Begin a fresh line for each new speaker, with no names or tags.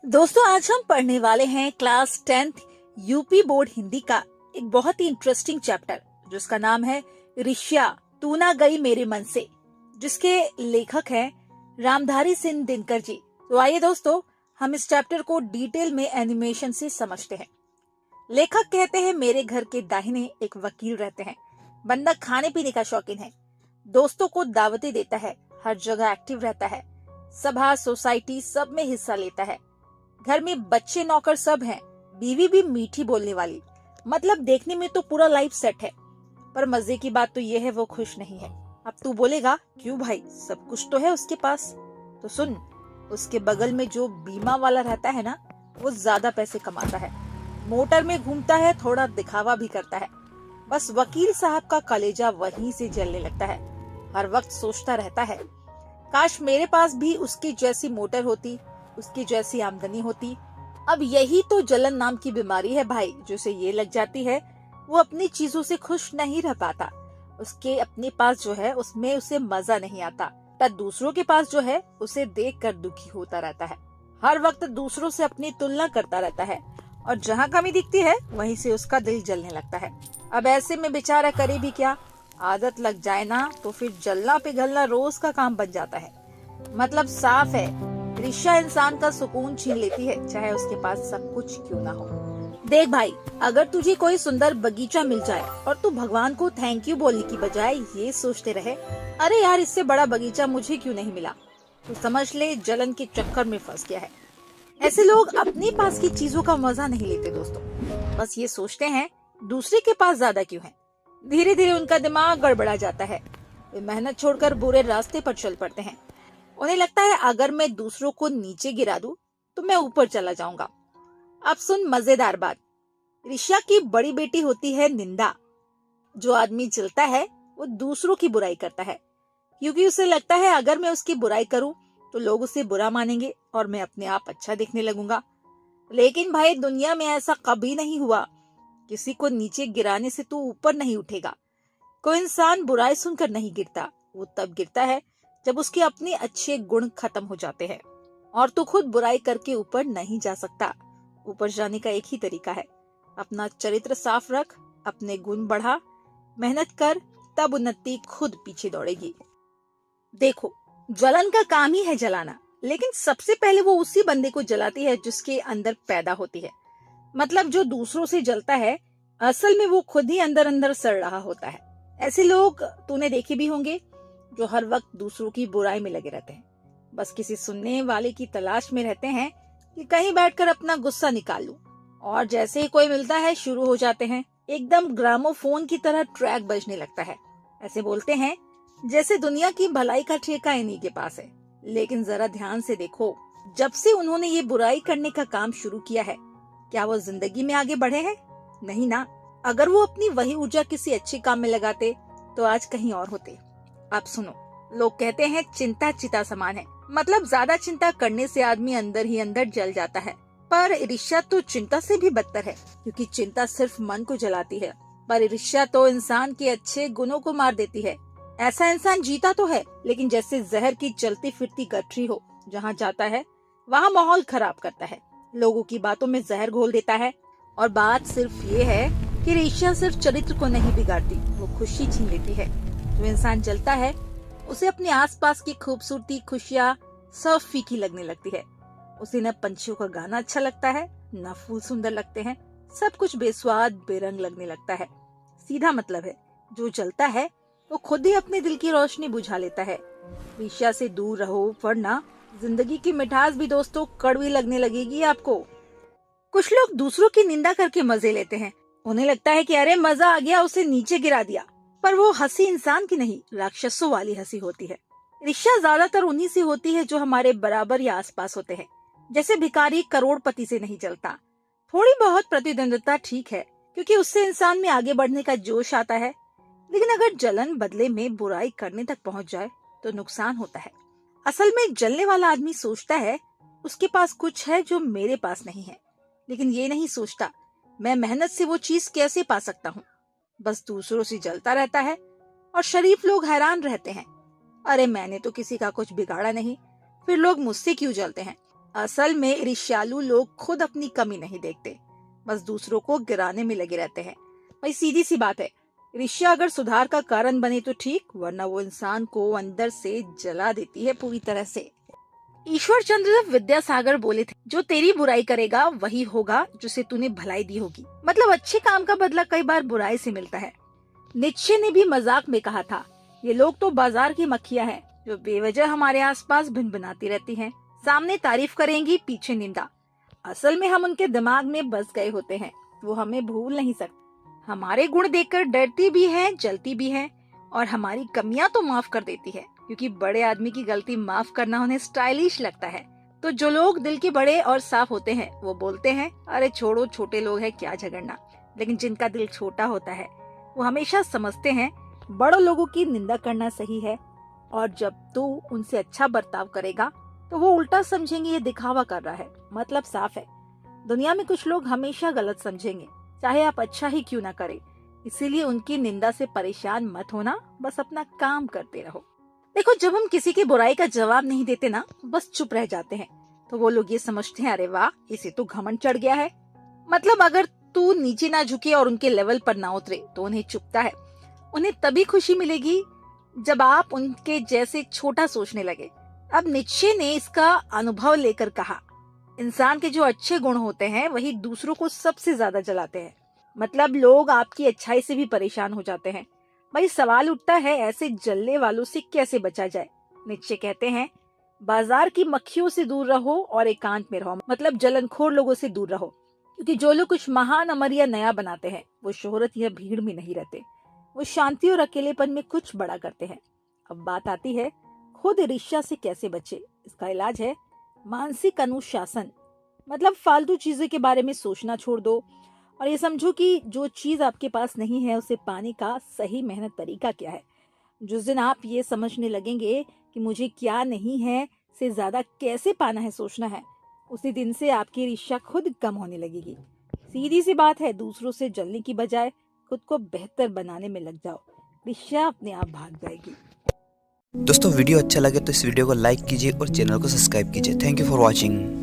दोस्तों, आज हम पढ़ने वाले हैं class 10th UP board Hindi का एक बहुत ही इंटरेस्टिंग चैप्टर जिसका नाम है ऋष्या तू ना गई मेरे मन से, जिसके लेखक हैं रामधारी सिंह दिनकर जी। तो आइए दोस्तों, हम इस चैप्टर को डिटेल में एनिमेशन से समझते हैं। लेखक कहते हैं, मेरे घर के दाहिने एक वकील रहते हैं। बंदा खाने पीने का शौकीन है, दोस्तों को दावतें देता है, हर जगह एक्टिव रहता है, सभा सोसाइटी सब में हिस्सा लेता है। घर में बच्चे नौकर सब हैं, बीवी भी मीठी बोलने वाली, मतलब देखने में तो पूरा लाइफ सेट है। पर मजे की बात तो ये है वो खुश नहीं है। अब तू बोलेगा, क्यों भाई, सब कुछ तो है उसके पास। तो सुन, उसके बगल में जो बीमा वाला रहता है ना, वो ज्यादा पैसे कमाता है, मोटर में घूमता है, थोड़ा दिखावा भी करता है। बस वकील साहब का कलेजा वहीं से जलने लगता है। हर वक्त सोचता रहता है, काश मेरे पास भी उसकी जैसी मोटर होती, उसकी जैसी आमदनी होती। अब यही तो जलन नाम की बीमारी है भाई, जो उसे ये लग जाती है वो अपनी चीजों से खुश नहीं रह पाता। उसके अपने पास जो है उसमें उसे मजा नहीं आता, पर दूसरों के पास जो है उसे देखकर दुखी होता रहता है। हर वक्त दूसरों से अपनी तुलना करता रहता है और जहाँ कमी दिखती है वहीं से उसका दिल जलने लगता है। अब ऐसे में बेचारा करे भी क्या, आदत लग जाए ना तो फिर जलना पिघलना रोज का काम बन जाता है। मतलब साफ है, ऋषा इंसान का सुकून छीन लेती है, चाहे उसके पास सब कुछ क्यों ना हो। देख भाई, अगर तुझे कोई सुंदर बगीचा मिल जाए और तू भगवान को थैंक यू बोलने की बजाय ये सोचते रहे, अरे यार इससे बड़ा बगीचा मुझे क्यों नहीं मिला, तो समझ ले जलन के चक्कर में फंस गया है। ऐसे लोग अपने पास की चीजों का मजा नहीं लेते दोस्तों, बस ये सोचते हैं दूसरे के पास ज्यादा क्यों है। धीरे धीरे उनका दिमाग गड़बड़ा जाता है, वे मेहनत छोड़कर बुरे रास्ते पर चल पड़ते हैं। उन्हें लगता है अगर मैं दूसरों को नीचे गिरा दूं तो मैं ऊपर चला जाऊंगा। अब सुन मजेदार बात, ऋषा की बड़ी बेटी होती है निंदा। जो आदमी जलता है वो दूसरों की बुराई करता है, क्योंकि उसे लगता है अगर मैं उसकी बुराई करूं तो लोग उसे बुरा मानेंगे और मैं अपने आप अच्छा दिखने लगूंगा। लेकिन भाई दुनिया में ऐसा कभी नहीं हुआ, किसी को नीचे गिराने से तू ऊपर नहीं उठेगा। कोई इंसान बुराई सुनकर नहीं गिरता, वो तब गिरता है जब उसके अपने अच्छे गुण खत्म हो जाते हैं। और तू खुद बुराई करके ऊपर नहीं जा सकता। ऊपर जाने का एक ही तरीका है, अपना चरित्र साफ रख, अपने गुण बढ़ा, मेहनत कर, तब उन्नति खुद पीछे दौड़ेगी। देखो, जलन का काम ही है जलाना, लेकिन सबसे पहले वो उसी बंदे को जलाती है जिसके अंदर पैदा होती है। मतलब जो दूसरों से जलता है, असल में वो खुद ही अंदर अंदर सड़ रहा होता है। ऐसे लोग तूने देखे भी होंगे जो हर वक्त दूसरों की बुराई में लगे रहते हैं, बस किसी सुनने वाले की तलाश में रहते हैं कि कहीं बैठकर अपना गुस्सा निकाल लूं। और जैसे ही कोई मिलता है शुरू हो जाते हैं, एकदम ग्रामोफोन की तरह ट्रैक बजने लगता है। ऐसे बोलते हैं जैसे दुनिया की भलाई का ठेका इन्हीं के पास है। लेकिन जरा ध्यान से देखो, जब से उन्होंने ये बुराई करने का काम शुरू किया है, क्या वो जिंदगी में आगे बढ़े हैं? नहीं ना। अगर वो अपनी वही ऊर्जा किसी अच्छे काम में लगाते तो आज कहीं और होते। आप सुनो, लोग कहते हैं चिंता चिता समान है, मतलब ज्यादा चिंता करने से आदमी अंदर ही अंदर जल जाता है। पर ईर्ष्या तो चिंता से भी बदतर है, क्योंकि चिंता सिर्फ मन को जलाती है, पर ईर्ष्या तो इंसान के अच्छे गुणों को मार देती है। ऐसा इंसान जीता तो है, लेकिन जैसे जहर की चलती फिरती गठरी हो, जहाँ जाता है वहाँ माहौल खराब करता है, लोगों की बातों में जहर घोल देता है। और बात सिर्फ ये है कि ईर्ष्या सिर्फ चरित्र को नहीं बिगाड़ती, वो खुशी छीन लेती है। जो इंसान जलता है उसे अपने आसपास की खूबसूरती, खुशियाँ सब फीकी लगने लगती है। उसे न पंछियों का गाना अच्छा लगता है, न फूल सुंदर लगते हैं, सब कुछ बेस्वाद बेरंग लगने लगता है। सीधा मतलब है, जो जलता है वो खुद ही अपने दिल की रोशनी बुझा लेता है। ईर्ष्या से दूर रहो, वरना जिंदगी की मिठास भी दोस्तों कड़वी लगने लगेगी आपको। कुछ लोग दूसरों की निंदा करके मजे लेते हैं। उन्हें लगता है कि अरे मजा आ गया, उसे नीचे गिरा दिया। पर वो हंसी इंसान की नहीं, राक्षसों वाली हंसी होती है। ईर्ष्या ज्यादातर उन्हीं से होती है जो हमारे बराबर या आसपास होते हैं। जैसे भिखारी करोड़पति से नहीं जलता। थोड़ी बहुत प्रतिद्वंद्विता ठीक है, क्योंकि उससे इंसान में आगे बढ़ने का जोश आता है। लेकिन अगर जलन बदले में बुराई करने तक पहुंच जाए तो नुकसान होता है। असल में जलने वाला आदमी सोचता है उसके पास कुछ है जो मेरे पास नहीं है, लेकिन ये नहीं सोचता मैं मेहनत से वो चीज कैसे पा सकता हूँ। बस दूसरों से जलता रहता है और शरीफ लोग हैरान रहते हैं, अरे मैंने तो किसी का कुछ बिगाड़ा नहीं, फिर लोग मुझसे क्यों जलते हैं। असल में ईर्ष्यालु लोग खुद अपनी कमी नहीं देखते, बस दूसरों को गिराने में लगे रहते हैं। भाई सीधी सी बात है, ईर्ष्या अगर सुधार का कारण बने तो ठीक, वरना वो इंसान को अंदर से जला देती है पूरी तरह से। ईश्वर चंद्र विद्यासागर बोले थे, जो तेरी बुराई करेगा वही होगा जिसे तूने भलाई दी होगी। मतलब अच्छे काम का बदला कई बार बुराई से मिलता है। नीत्शे ने भी मजाक में कहा था, ये लोग तो बाजार की मक्खियां हैं जो बेवजह हमारे आसपास भिनभिनाती रहती हैं। सामने तारीफ करेंगी, पीछे निंदा। असल में हम उनके दिमाग में बस गए होते हैं, वो हमें भूल नहीं सकते। हमारे गुण देखकर डरती भी है, जलती भी है, और हमारी कमियां तो माफ कर देती है, क्योंकि बड़े आदमी की गलती माफ करना उन्हें स्टाइलिश लगता है। तो जो लोग दिल के बड़े और साफ होते हैं वो बोलते हैं, अरे छोड़ो, छोटे लोग हैं, क्या झगड़ना। लेकिन जिनका दिल छोटा होता है वो हमेशा समझते हैं बड़ों लोगों की निंदा करना सही है, और जब तू उनसे अच्छा बर्ताव करेगा तो वो उल्टा समझेंगे ये दिखावा कर रहा है। मतलब साफ है, दुनिया में कुछ लोग हमेशा गलत समझेंगे, चाहे आप अच्छा ही क्यों ना करें। इसीलिए उनकी निंदा से परेशान मत होना, बस अपना काम करते रहो। देखो, जब हम किसी की बुराई का जवाब नहीं देते ना, बस चुप रह जाते हैं, तो वो लोग ये समझते हैं, अरे वाह, इसे तो घमंड चढ़ गया है। मतलब अगर तू नीचे ना झुके और उनके लेवल पर ना उतरे तो उन्हें चुभता है। उन्हें तभी खुशी मिलेगी जब आप उनके जैसे छोटा सोचने लगे। अब नीत्शे ने इसका अनुभव लेकर कहा, इंसान के जो अच्छे गुण होते हैं वही दूसरों को सबसे ज्यादा जलाते हैं। मतलब लोग आपकी अच्छाई से भी परेशान हो जाते हैं। भाई सवाल उठता है, ऐसे जलने वालों से कैसे बचा जाए। नीत्शे कहते हैं, बाजार की मक्खियों से दूर रहो और एकांत में रहो। मतलब जलनखोर लोगों से दूर रहो, क्योंकि जो लोग कुछ महान, अमर या नया बनाते हैं वो शोहरत या भीड़ में नहीं रहते, वो शांति और अकेलेपन में कुछ बड़ा करते हैं। अब बात आती है खुद ईर्ष्या से कैसे बचे। इसका इलाज है मानसिक अनुशासन। मतलब फालतू चीजों के बारे में सोचना छोड़ दो और ये समझो कि जो चीज आपके पास नहीं है उसे पाने का सही मेहनत तरीका क्या है। जिस दिन आप ये समझने लगेंगे कि मुझे क्या नहीं है से ज्यादा कैसे पाना है सोचना है, उसी दिन से आपकी ईर्ष्या खुद कम होने लगेगी। सीधी सी बात है, दूसरों से जलने की बजाय खुद को बेहतर बनाने में लग जाओ, ईर्ष्या अपने आप भाग जाएगी।
दोस्तों वीडियो अच्छा लगे तो इस वीडियो को लाइक कीजिए और चैनल को सब्सक्राइब कीजिए। Thank you for watching.